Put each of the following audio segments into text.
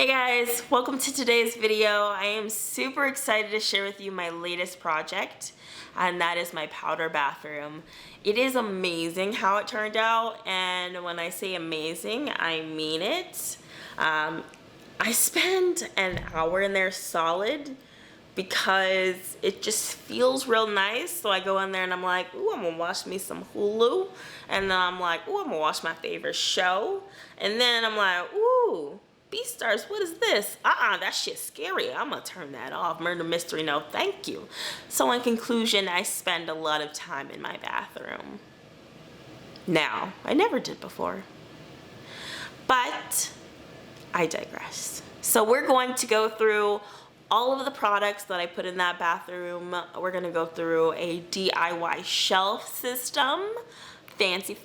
Hey guys, welcome to today's video. I am super excited to share with you my latest project, and that is my powder bathroom. It is amazing how it turned out, and when I say amazing, I mean it. I spent an hour in there solid because it just feels real nice. So I go in there and I'm like, ooh, I'm gonna watch me some Hulu, and then I'm like, ooh, I'm gonna watch my favorite show, and then I'm like, ooh, Beastars, what is this? That shit's scary. I'm gonna turn that off. Murder mystery, no thank you. So in conclusion, I spend a lot of time in my bathroom. Now, I never did before, but I digress. So we're going to go through all of the products that I put in that bathroom. We're gonna go through a DIY shelf system, fancy.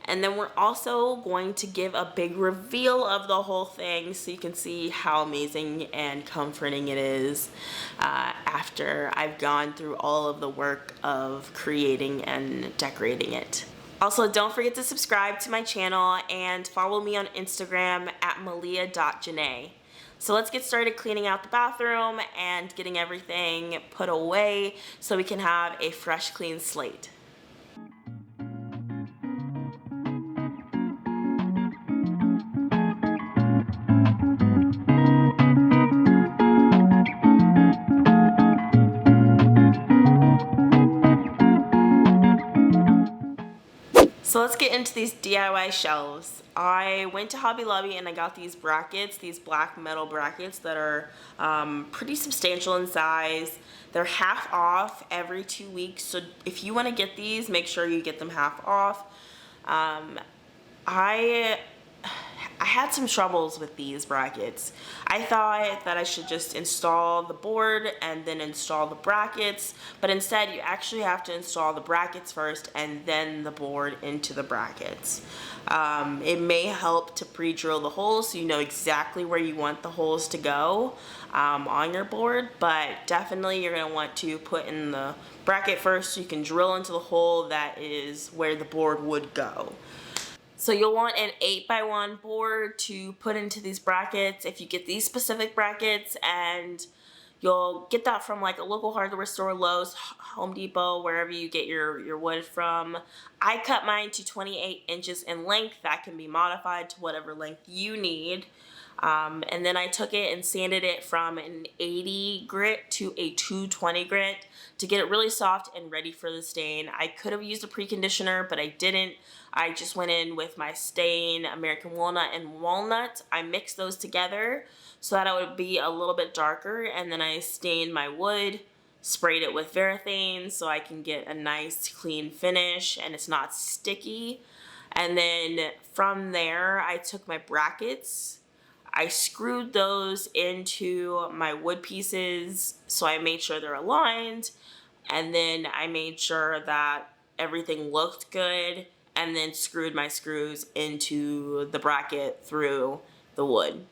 And then we're also going to give a big reveal of the whole thing so you can see how amazing and comforting it is after I've gone through all of the work of creating and decorating it. Also, don't forget to subscribe to my channel and follow me on Instagram at melia.janae. So let's get started cleaning out the bathroom and getting everything put away so we can have a fresh, clean slate. So let's get into these DIY shelves. I went to Hobby Lobby and I got these brackets, these black metal brackets that are pretty substantial in size. They're half off every 2 weeks, so if you want to get these, make sure you get them half off. I had some troubles with these brackets. I thought that I should just install the board and then install the brackets, but instead you actually have to install the brackets first and then the board into the brackets. It may help to pre-drill the holes so you know exactly where you want the holes to go on your board, but definitely you're going to want to put in the bracket first so you can drill into the hole that is where the board would go. So you'll want an 8x1 board to put into these brackets. If you get these specific brackets, and you'll get that from like a local hardware store, Lowe's, Home Depot, wherever you get your wood from. I cut mine to 28 inches in length. That can be modified to whatever length you need. And then I took it and sanded it from an 80 grit to a 220 grit to get it really soft and ready for the stain. I could have used a preconditioner, but I didn't. I just went in with my stain, American walnut and walnut. I mixed those together so that it would be a little bit darker, and then I stained my wood, sprayed it with Varathane so I can get a nice clean finish and it's not sticky. And then from there I took my brackets, I screwed those into my wood pieces so I made sure they're aligned, and then I made sure that everything looked good, and then screwed my screws into the bracket through the wood.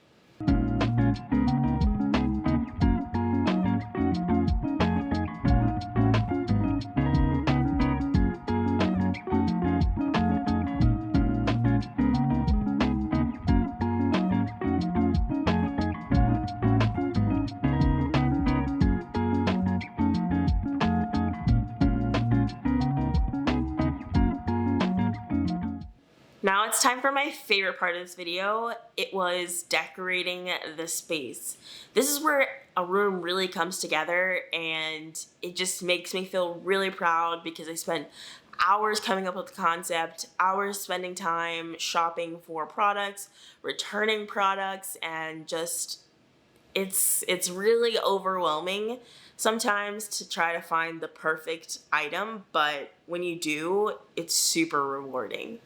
Now it's time for my favorite part of this video. It was decorating the space. This is where a room really comes together, and it just makes me feel really proud because I spent hours coming up with the concept, hours spending time shopping for products, returning products, and just it's really overwhelming sometimes to try to find the perfect item, but when you do, it's super rewarding.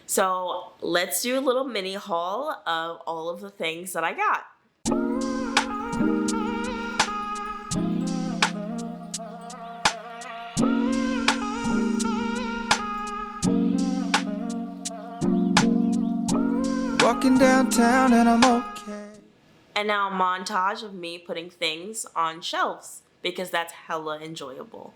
So let's do a little mini haul of all of the things that I got. Walking downtown and I'm okay. And now a montage of me putting things on shelves because that's hella enjoyable.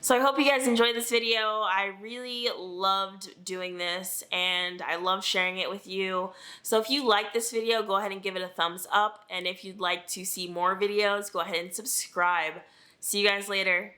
So I hope you guys enjoyed this video. I really loved doing this and I love sharing it with you. So if you like this video, go ahead and give it a thumbs up. And if you'd like to see more videos, go ahead and subscribe. See you guys later.